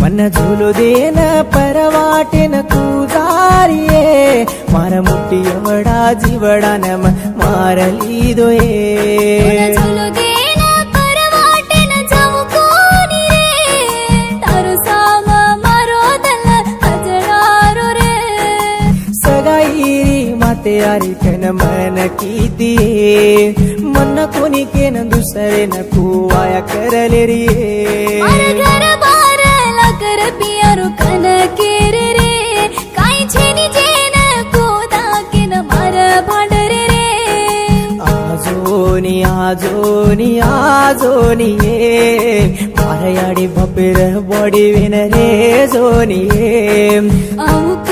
मन झूलो देन परवाटेन तू जारिये मारा मुट्ठी एवढा जीवडान मार लीधो ये झुलू देन परवाटेन जाऊ कोणी रे तारो साम मारो दल अजरारो रे सगाईरी माते यारी कन मन कीती मन कोणी केन दुसरे न कुवाया करले रे घर बार लकर पियारो कन केरे रे काही छेनी जेन कोदा केन मार भांडरे रे आजोनी आजोनी आजोनी ये मार याडी बपेर बॉडी विन रे जोनी ये अमुक